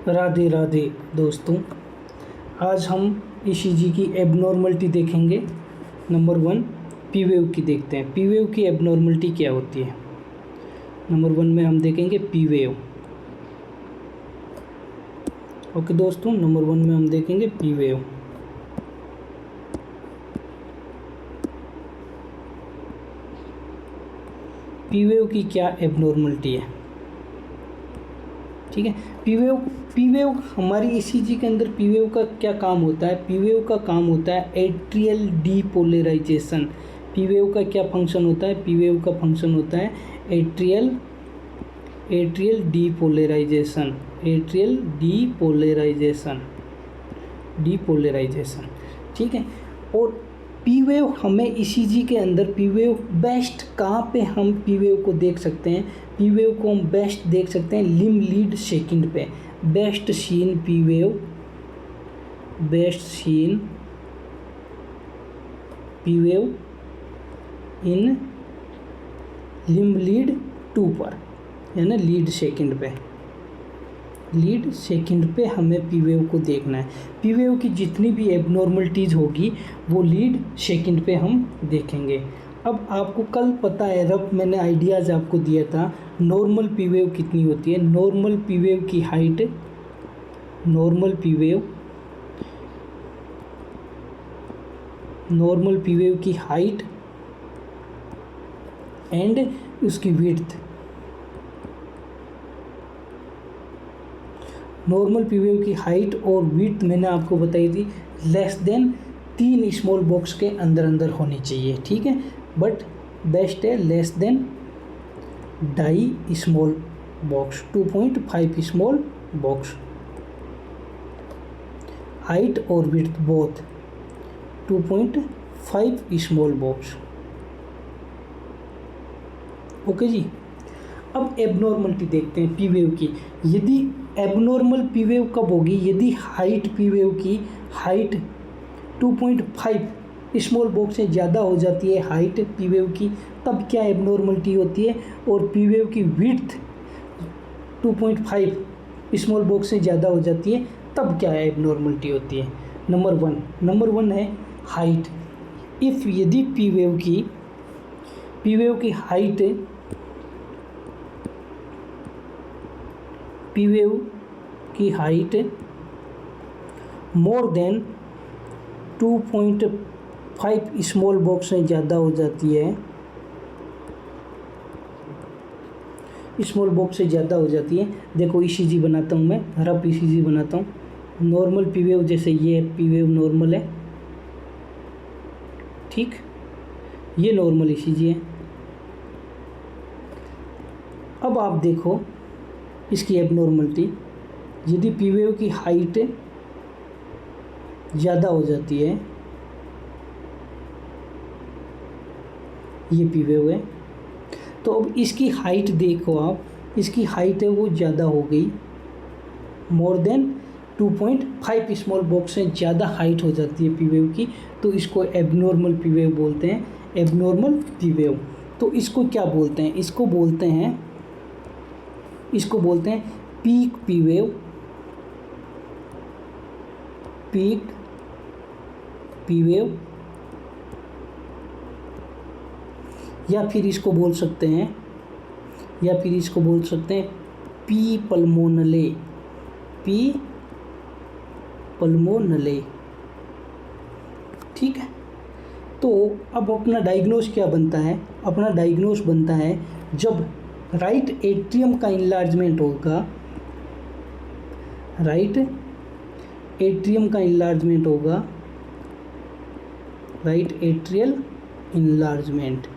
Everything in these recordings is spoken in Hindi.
राधे राधे दोस्तों, आज हम ईसीजी की एबनॉर्मलिटी देखेंगे। नंबर 1 पी वेव की देखते हैं। पी वेव की एबनॉर्मलिटी क्या होती है। नंबर 1 में हम देखेंगे पी वेव। ओके दोस्तों, नंबर 1 में हम देखेंगे पी वेव। पी वेव की क्या एबनॉर्मलिटी है, ठीक है। पी वेव हमारी ईसीजी के अंदर पी वेव का क्या काम होता है। पी वेव का काम होता है एट्रियल डीपोलराइजेशन। पी वेव का क्या फंक्शन होता है। पी वेव का फंक्शन होता है एट्रियल डीपोलराइजेशन। एट्रियल डीपोलराइजेशन, ठीक है। और पी वेव हमें ईसीजी के अंदर पी वेव बेस्ट कहाँ पे हम पी वेव को देख सकते हैं। पी वेव को हम बेस्ट देख सकते हैं लिम्ब लीड सेकंड पे। Best seen P wave in limb lead 2 पर, यानी लीड सेकंड पे हमें पी वेव को देखना है। पी वेव की जितनी भी एबनॉर्मलिटीज़ होगी वो लीड सेकंड पे हम देखेंगे। अब आपको कल पता है, रब मैंने आइडियाज़ आपको दिया था नॉर्मल पी वेव कितनी होती है। नॉर्मल पी वेव की हाइट एंड उसकी विड्थ। नॉर्मल पी वेव की हाइट और विड्थ मैंने आपको बताई थी लेस देन 3 स्मॉल बॉक्स के अंदर होनी चाहिए, ठीक है। बट बेस्ट है less than 2.5 small box, 2.5 small box. Height और width both 2.5 small box. Okay ji. अब एबनॉर्मलिटी देखते हैं पी वेव की। यदि एबनॉर्मल पी वेव कब होगी, यदि हाइट पी वेव की हाइट 2.5 स्मॉल बॉक्स से ज़्यादा हो जाती है हाइट पी वेव की, तब क्या एबनॉर्मलिटी होती है। और पी वेव की विड्थ 2.5 स्मॉल बॉक्स से ज़्यादा हो जाती है, तब क्या एबनॉर्मलिटी होती है। नंबर वन है हाइट। इफ़ यदि पी वेव की height more than 2.5 small box से ज़्यादा हो जाती है, स्मॉल बॉक्स से ज़्यादा हो जाती है। देखो ईसीजी बनाता हूँ मैं, रफ ईसीजी बनाता हूँ। नॉर्मल पी वेव, जैसे ये पी वेव नॉर्मल है, ठीक, ये नॉर्मल ईसीजी है। अब आप देखो इसकी एबनॉर्मलिटी। यदि पी वेव की हाइट ज़्यादा हो जाती है, ये पी वेव है, तो अब इसकी हाइट देखो आप, इसकी हाइट है वो ज़्यादा हो गई, मोर देन 2.5 स्मॉल बॉक्स से ज़्यादा हाइट हो जाती है पी वेव की, तो इसको एबनॉर्मल पी वेव बोलते हैं। एबनॉर्मल पी वेव, तो इसको क्या बोलते हैं, इसको बोलते हैं पीक पी वेव, या फिर इसको बोल सकते हैं पी पल्मोनले, ठीक है। तो अब अपना डायग्नोस क्या बनता है। अपना डायग्नोस बनता है जब राइट एट्रियम का इनलार्जमेंट होगा, right atrial enlargement.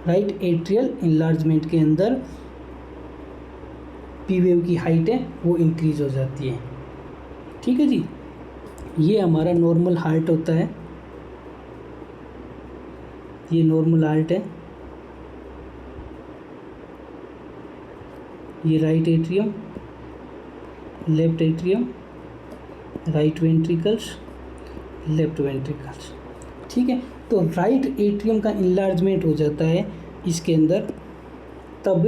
Right atrial enlargement के अंदर पी वेव की हाइट है वो इंक्रीज हो जाती है, ठीक है जी। ये हमारा नॉर्मल हार्ट होता है, ये नॉर्मल हार्ट है, ये right atrium, left atrium, right ventricles, left ventricles, ठीक है। तो राइट एट्रियम का इनलार्जमेंट हो जाता है इसके अंदर, तब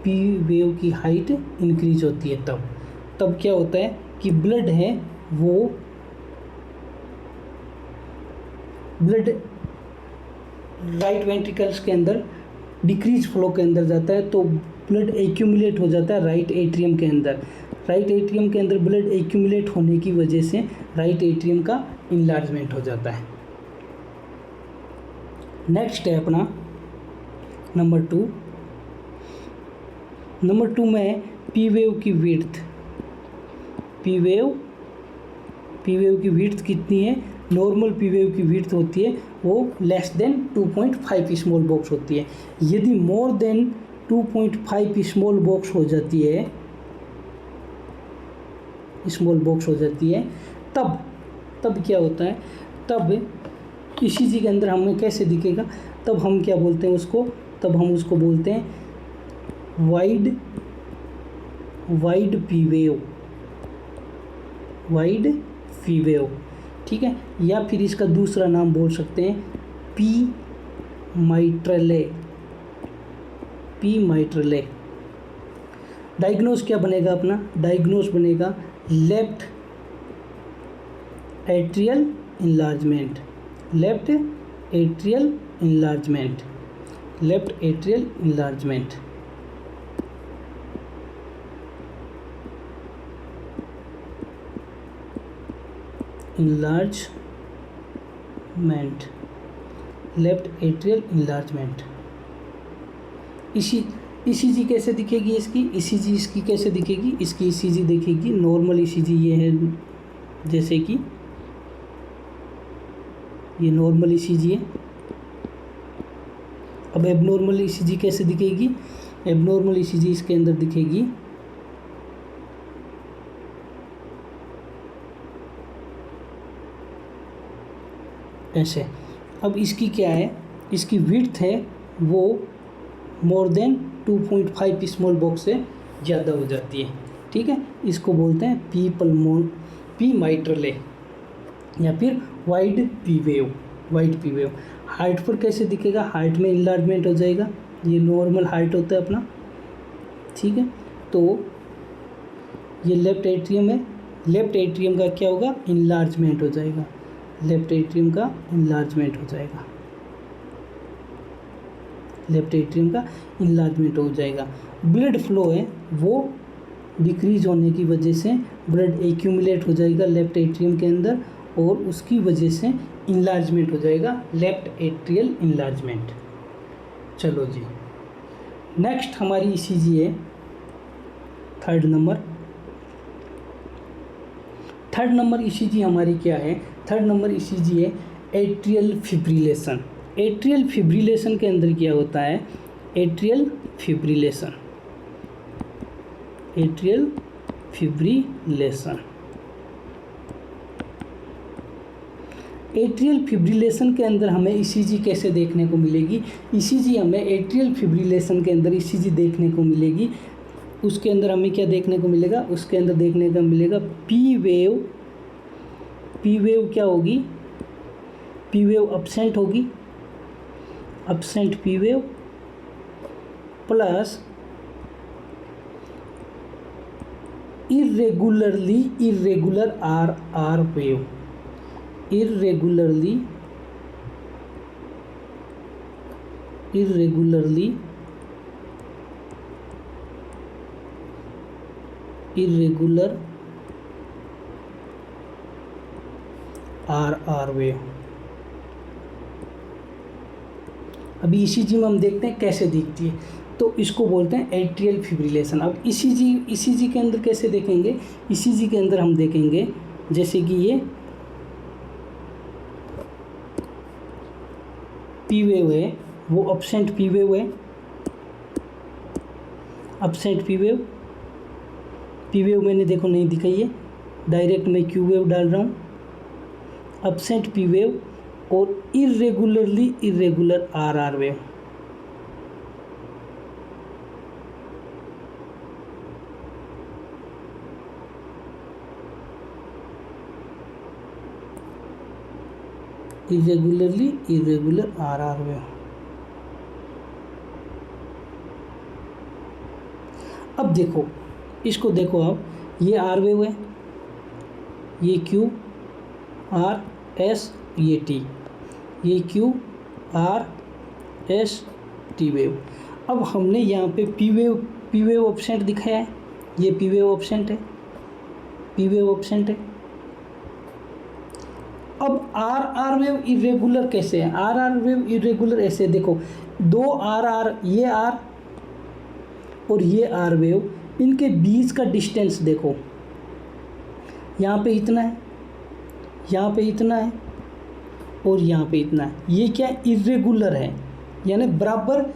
पी वेव की हाइट इंक्रीज होती है। तब क्या होता है कि ब्लड है वो ब्लड राइट वेंट्रिकल्स के अंदर डिक्रीज फ्लो के अंदर जाता है, तो ब्लड एक्यूमुलेट हो जाता है राइट एट्रियम के अंदर। राइट एट्रियम के अंदर ब्लड एक्यूमुलेट होने की वजह से राइट एट्रियम का इनलार्जमेंट हो जाता है। नेक्स्ट है अपना नंबर 2। नंबर 2 में पी वेव की विड्थ। पी वेव की विड्थ कितनी है? नॉर्मल पी वेव की विड्थ होती है वो लेस देन 2.5 स्मॉल बॉक्स होती है। यदि मोर देन 2.5 स्मॉल बॉक्स हो जाती है, तब क्या होता है? तब ईसीजी के अंदर हमें कैसे दिखेगा? तब हम क्या बोलते हैं उसको? तब हम उसको बोलते हैं वाइड पी वेव, ठीक है। या फिर इसका दूसरा नाम बोल सकते हैं पी माइट्रले। डायग्नोज क्या बनेगा अपना? डायग्नोज बनेगा left atrial enlargement. Left atrial enlargement. ECG कैसे दिखेगी इसकी? इसकी कैसे दिखेगी? इसकी ईसीजी दिखेगी नॉर्मल ईसीजी ये है, जैसे कि ये नॉर्मल ईसीजी है। अब एबनॉर्मल ईसीजी कैसे दिखेगी? एबनॉर्मल ईसीजी इसके अंदर दिखेगी ऐसे। अब इसकी क्या है? इसकी विड्थ है वो मोर देन 2.5 स्मॉल बॉक्स से ज़्यादा हो जाती है, ठीक है। इसको बोलते हैं पी माइट्रले या फिर वाइड पी वेव। हार्ट पर कैसे दिखेगा? हार्ट में इनलार्जमेंट हो जाएगा। ये नॉर्मल हार्ट होता है अपना, ठीक है। तो ये लेफ्ट एट्रियम है, लेफ्ट एट्रियम का क्या होगा? इनलार्जमेंट हो जाएगा। लेफ्ट एट्रियम का इनलार्जमेंट हो जाएगा। ब्लड फ्लो है वो डिक्रीज होने की वजह से ब्लड एक्यूमुलेट हो जाएगा लेफ्ट एट्रियम के अंदर, और उसकी वजह से इनलार्जमेंट हो जाएगा, लेफ्ट एट्रियल इनलार्जमेंट। चलो जी, नेक्स्ट हमारी ईसीजी है थर्ड नंबर ईसीजी हमारी क्या है? थर्ड नंबर ईसीजी है एट्रियल फिब्रिलेशन। एट्रियल फिब्रिलेशन के अंदर क्या होता है? एट्रियल फिब्रिलेशन के अंदर हमें ईसीजी कैसे देखने को मिलेगी? ईसीजी हमें एट्रियल फिब्रिलेशन के अंदर ईसीजी देखने को मिलेगी। उसके अंदर हमें क्या देखने को मिलेगा? उसके अंदर देखने को मिलेगा पी वेव क्या होगी? पी वेव अपसेंट होगी, absent P wave plus irregular R wave. Irregular R wave. अभी ईसीजी में हम देखते हैं कैसे दिखती है, तो इसको बोलते हैं एट्रियल फिब्रिलेशन। अब ईसीजी के अंदर कैसे देखेंगे? ईसीजी के अंदर हम देखेंगे जैसे कि ये पी वेव है वो अपसेंट पी वेव है, अपसेंट पी वेव मैंने देखो नहीं दिखाई है, डायरेक्ट मैं क्यू वेव डाल रहा हूँ। अपसेंट पी वेव और irregular R wave. Irregularly irregular R R wave. अब देखो इसको देखो आप, ये आर वेव है, ये क्यू आर एस, ये टी, ये Q R S T wave. अब हमने यहाँ पे पी वेव ऑब्सेंट दिखाया है, ये पी वेव ऑब्सेंट है, पी वेव ऑब्सेंट है। अब आर आर वेव इरेगुलर कैसे है? आर आर वेव इरेगुलर ऐसे, देखो दो आर आर, ये आर और ये आर वेव, इनके बीच का डिस्टेंस देखो, यहाँ पे इतना है, यहाँ पे इतना है और यहाँ पे इतना है। ये क्या इरेगुलर है, यानी बराबर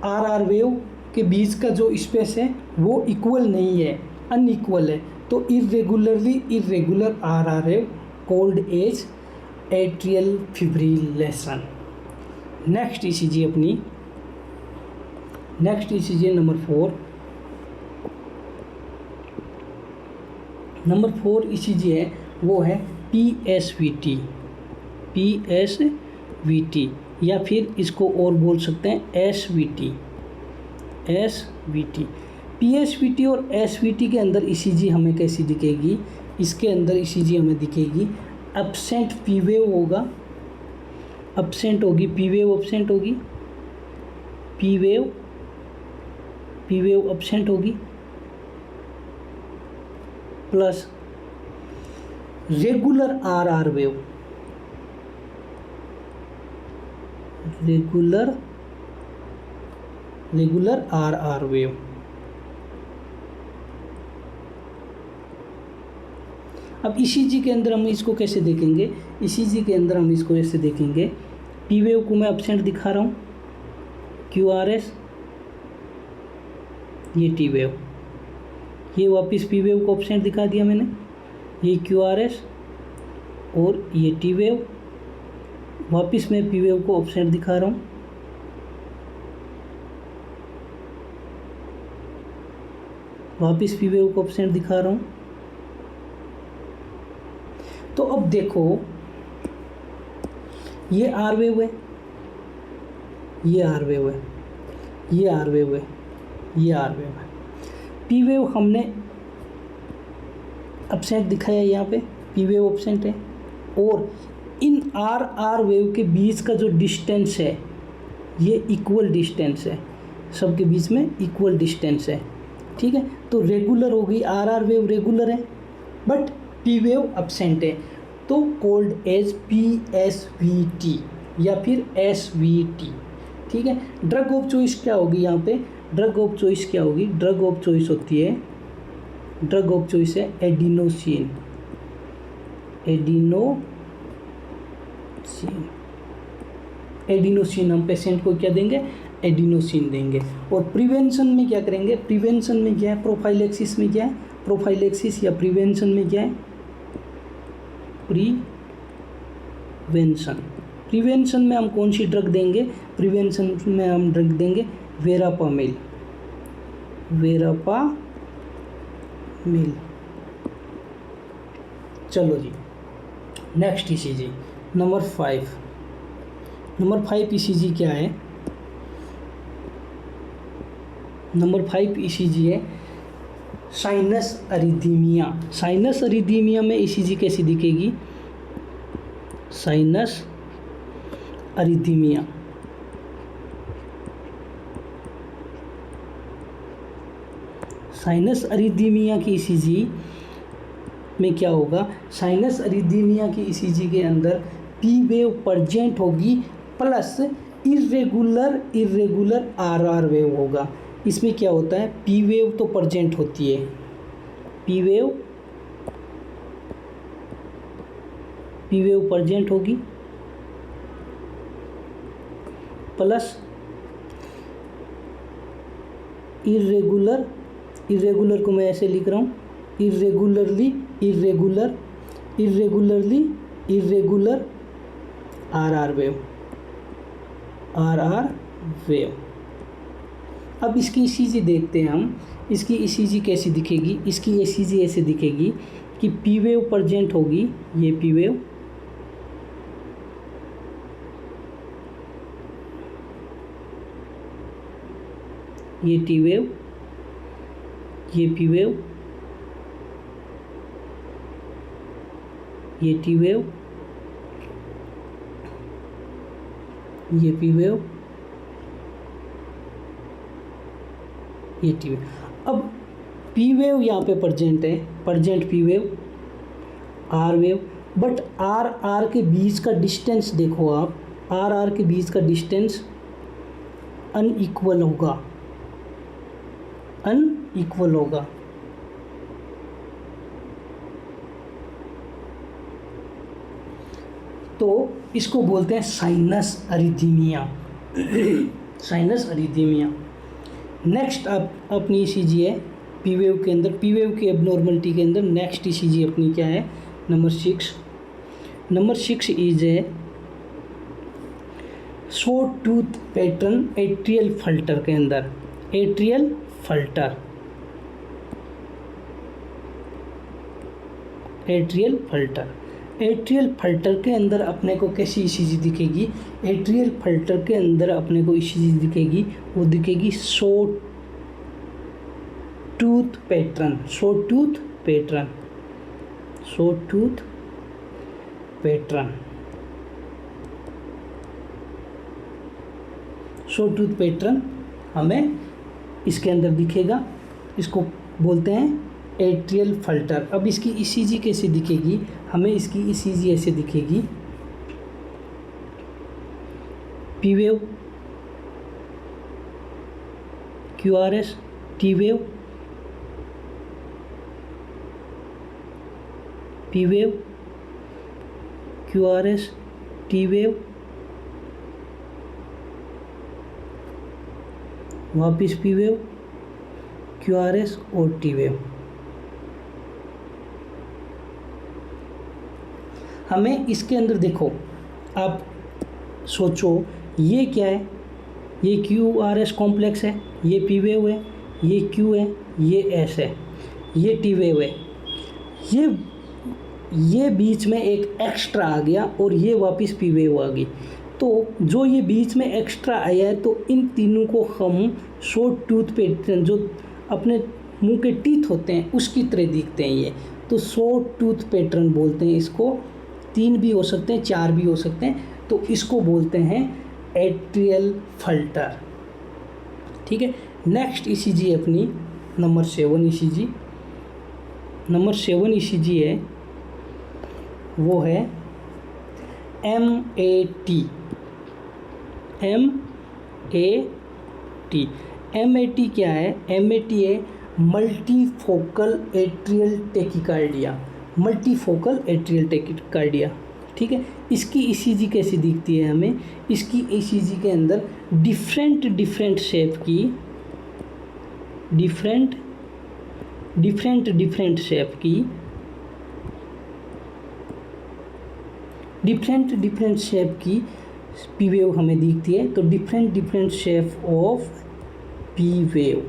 आर आर वेव के बीच का जो स्पेस है वो इक्वल नहीं है, अनइक्वल है। तो irregularly irregular R R wave called as atrial fibrillation. Next ECG अपनी, next ECG number 4। Number 4 ECG है, वो है PSVT, PSVT या फिर इसको और बोल सकते हैं SVT, SVT। PSVT और SVT के अंदर ईसीजी हमें कैसी दिखेगी? इसके अंदर ईसीजी हमें दिखेगी एब्सेंट पी वेव होगा, एब्सेंट होगी पी वेव, एब्सेंट होगी P wave, P wave absent होगी, plus regular R R wave, regular R R wave. अब ईसीजी के अंदर हम इसको कैसे देखेंगे? ईसीजी के अंदर हम इसको ऐसे देखेंगे, पी वेव को मैं एब्सेंट दिखा रहा हूँ, क्यू आर एस, ये टी वेव, ये वापस पी वेव को एब्सेंट दिखा दिया मैंने, ये क्यू आर एस और ये टी वेव, वापस मैं पी वेव को एब्सेंट दिखा रहा हूँ, वापस पी वेव को एब्सेंट दिखा रहा हूँ। तो अब देखो ये आर वेव है, ये आर वेव है, ये आर वेव है, ये आर वेव है। पी वेव हमने एब्सेंट दिखाया यहाँ पे, पी वेव एब्सेंट है, और इन आर आर वेव के बीच का जो डिस्टेंस है ये इक्वल डिस्टेंस है, सबके बीच में इक्वल डिस्टेंस है, ठीक है। तो रेगुलर हो गई, आर आर वेव रेगुलर है बट पी वेव एब्सेंट है, तो कोल्ड एज PSVT या फिर SVT, ठीक है। ड्रग ऑफ चॉइस क्या होगी यहाँ पे? ड्रग ऑफ चॉइस क्या होगी? ड्रग ऑफ चॉइस होती है, ड्रग ऑफ चॉइस है एडिनोसिन, एडिनोसिन हम पेशेंट को क्या देंगे? एडिनोसिन देंगे। और प्रिवेंशन में क्या करेंगे? प्रिवेंशन में क्या है? प्रोफाइलेक्सिस में क्या है? प्रोफाइलेक्सिस या प्रिवेंशन में क्या है? प्रिवेंशन। प्रिवेंशन में हम कौन सी ड्रग देंगे? प्रिवेंशन में हम ड्रग देंगे वेरापामिल, वेरापामिल। चलो जी, next ECG number 5। Number 5 ECG क्या है? नंबर 5 ईसीजी है साइनस अरिथीमिया। साइनस अरिथीमिया में ईसीजी कैसी दिखेगी? साइनस अरिथीमिया, साइनस अरिथीमिया की ईसीजी में क्या होगा? साइनस अरिथीमिया की ईसीजी के अंदर पी वेव प्रेजेंट होगी plus irregular R R wave होगा। इसमें क्या होता है? पी वेव तो प्रेजेंट होती है, पी वेव प्रेजेंट होगी प्लस इरेगुलर को मैं ऐसे लिख रहा हूँ, इरेगुलर आर आर वेव। अब इसकी ईसीजी देखते हैं हम, इसकी ईसीजी कैसी दिखेगी? इसकी ईसीजी ऐसे दिखेगी कि पी वेव प्रेजेंट होगी, ये पी वेव ये टी वेव, ये पी वेव, ये टी वेव, ये पी वेव, ये टी वेव। अब पी वेव यहाँ पे प्रेजेंट है, present P wave, R wave, but R R के बीच का डिस्टेंस देखो आप, आर आर के बीच का डिस्टेंस अनइक्वल होगा, अनइक्वल होगा। तो इसको बोलते हैं sinus arrhythmia, sinus arrhythmia. Next अब अपनी ईसीजी है पी वेव के अंदर, पी वेव की एबनॉर्मलिटी के अंदर नेक्स्ट ईसीजी अपनी क्या है, number 6। Number 6 is a so tooth pattern atrial filter के अंदर, atrial filter, atrial filter, atrial filter के अंदर अपने को कैसी ईसीजी दिखेगी, एट्रियल फिल्टर के अंदर अपने को ईसीजी दिखेगी, वो दिखेगी सो टूथ पैटर्न, सो टूथ पैटर्न, सो टूथ पैटर्न, सो टूथ पैटर्न हमें इसके अंदर दिखेगा, इसको बोलते हैं एट्रियल फिल्टर। अब इसकी ईसीजी कैसे दिखेगी, हमें इसकी ईसीजी ऐसे दिखेगी, P wave, QRS, T wave, P wave, QRS, T wave, वापिस पी वेव, क्यूआरएस और टी वेव। हमें इसके अंदर देखो, आप सोचो ये क्या है, ये क्यू आर एस कॉम्प्लेक्स है, ये पी वेव है, ये क्यू है, ये एस है, ये टी वेव है, ये बीच में एक एक्स्ट्रा आ गया और ये वापस पी वेव आ गई। तो जो ये बीच में एक्स्ट्रा आया है, तो इन तीनों को हम शॉर्ट टूथ पैटर्न, जो अपने मुंह के टीथ होते हैं उसकी तरह दिखते हैं ये, तो शॉर्ट टूथ पैटर्न बोलते हैं इसको। 3 भी हो सकते हैं, 4 भी हो सकते हैं, तो इसको बोलते हैं एट्रियल फिल्टर। ठीक है। नेक्स्ट ईसीजी अपनी नंबर 7 ईसीजी, नंबर 7 ईसीजी है, वो है MAT, MAT। MAT क्या है, MAT है multifocal atrial tachycardia, multifocal atrial tachycardia. ठीक है। इसकी ईसीजी कैसी दिखती है हमें, इसकी ईसीजी के अंदर डिफरेंट शेप की, डिफरेंट शेप की, डिफरेंट शेप की पी वेव हमें दिखती है। तो different shape of P wave,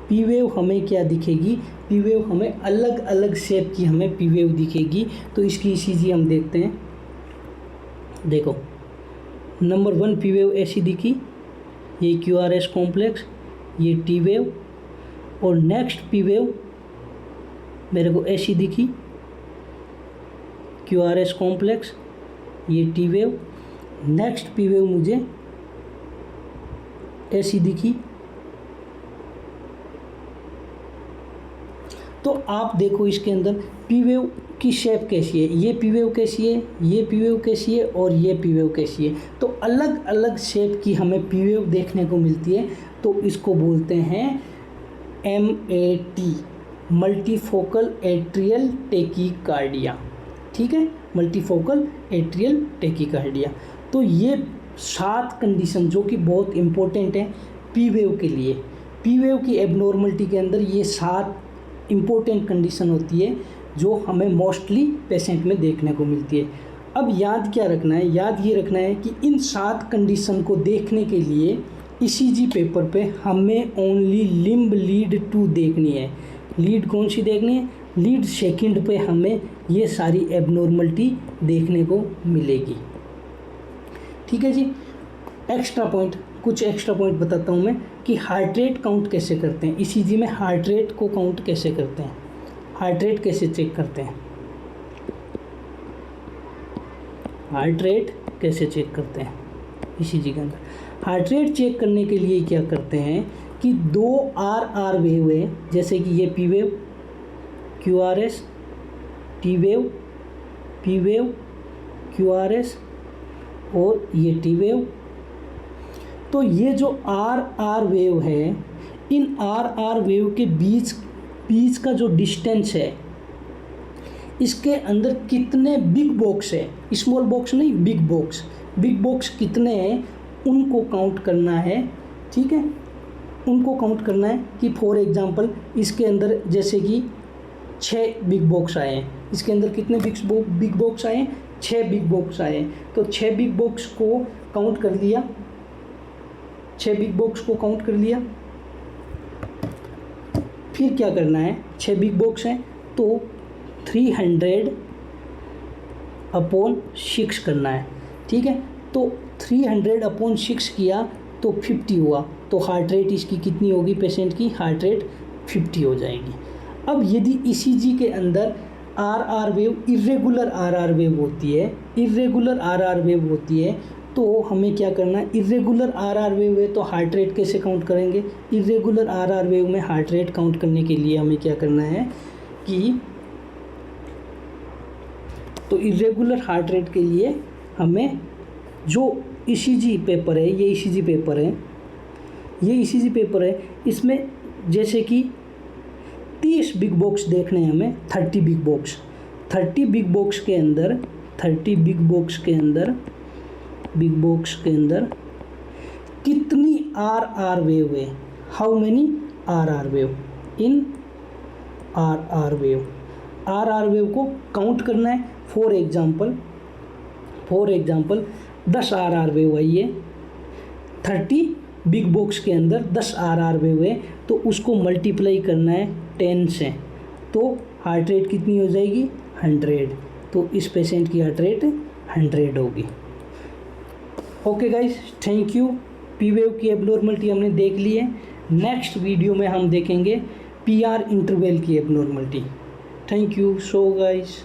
P wave हमें क्या दिखेगी, पी वेव हमें अलग अलग शेप की हमें पी वेव दिखेगी। तो इसकी ईसीजी हम देखते हैं। देखो नंबर 1 पी वेव ऐसी दिखी, ये क्यूआरएस कॉम्प्लेक्स, ये टी वेव, और नेक्स्ट पी वेव मेरे को ऐसी दिखी, क्यूआरएस कॉम्प्लेक्स, ये T wave, next P wave मुझे ऐसी दिखी। तो आप देखो इसके अंदर पी वेव की शेप कैसी है, ये पी वेव कैसी है, ये पी वेव कैसी है, और ये पी वेव कैसी है। तो अलग अलग शेप की हमें पी वेव देखने को मिलती है। तो इसको बोलते हैं MAT, मल्टीफोकल एट्रियल टेकिकार्डिया। ठीक है, मल्टीफोकल एट्रियल टेकिकार्डिया। तो ये 7 कंडीशन जो कि बहुत इम्पोर्टेंट है पी वेव के लिए। पी वेव की एबनॉर्मलिटी के अंदर ये 7 इम्पोर्टेंट कंडीशन होती है जो हमें मोस्टली पेशेंट में देखने को मिलती है। अब याद क्या रखना है, याद ये रखना है कि इन 7 कंडीशन को देखने के लिए ईसीजी पेपर पे हमें ओनली लिम्ब लीड 2 देखनी है। लीड कौन सी देखनी है, लीड सेकंड पे हमें ये सारी एबनॉर्मलिटी देखने को मिलेगी। ठीक है जी। एक्स्ट्रा पॉइंट कुछ एक्स्ट्रा पॉइंट बताता हूँ मैं कि हार्ट रेट काउंट कैसे करते हैं, ईसीजी में हार्ट रेट को काउंट कैसे करते हैं, हार्ट रेट कैसे चेक करते हैं, हार्ट रेट कैसे चेक करते हैं ईसीजी के अंदर। हार्ट रेट चेक करने के लिए क्या करते हैं कि दो आर वेव है, जैसे कि ये P wave, Q R S, T wave, P wave, Q R S, और ये टी वेव। तो ये जो आर वेव है, इन आर वेव के बीच का जो डिस्टेंस है, इसके अंदर कितने बिग बॉक्स है, स्मॉल बॉक्स नहीं, बिग बॉक्स कितने हैं उनको काउंट करना है। ठीक है, उनको काउंट करना है कि फॉर एग्जांपल इसके अंदर जैसे कि 6 बिग बॉक्स आए हैं, इसके अंदर कितने बिग बॉक्स आए हैं, 6 बिग बॉक्स आए हैं। तो 6 बिग बॉक्स को काउंट कर लिया, 6 बिग बॉक्स को काउंट कर लिया। फिर क्या करना है, 6 बिग बॉक्स हैं तो 300/6 करना है। ठीक है, तो 300/6 किया तो 50 हुआ, तो हार्ट रेट इसकी कितनी होगी, पेशेंट की हार्ट रेट 50 हो जाएगी। अब यदि ईसीजी के अंदर R wave irregular R wave होती है, इर्रेगुलर आर वेव होती है, तो हमें क्या करना है, इर्रेगुलर आर वेव है तो हार्ट रेट कैसे काउंट करेंगे, इर्रेगुलर आर वेव में हार्ट रेट काउंट करने के लिए हमें क्या करना है कि तो इर्रेगुलर हार्ट रेट के लिए हमें जो ईसीजी पेपर है, ये ईसीजी पेपर है, ये ईसीजी पेपर है, इसमें जैसे कि 30 बिग बॉक्स देखने हैं हमें, 30 बिग बॉक्स, 30 बिग बॉक्स के अंदर, 30 बिग बॉक्स के अंदर कितनी आर वेव है, how many R wave in R wave, R wave को काउंट करना है। फॉर एग्जांपल 10 आर वेव है, ये 30 बिग बॉक्स के अंदर 10 आर वेव है, तो उसको मल्टीप्लाई करना है 10 से, तो हार्ट रेट कितनी हो जाएगी, 100। तो इस पेशेंट की हार्ट रेट 100 होगी। Okay guys, thank you. P wave की एबनॉर्मलिटी हमने देख ली है। नेक्स्ट वीडियो में हम देखेंगे पीआर इंटरवल की abnormality. Thank you so guys.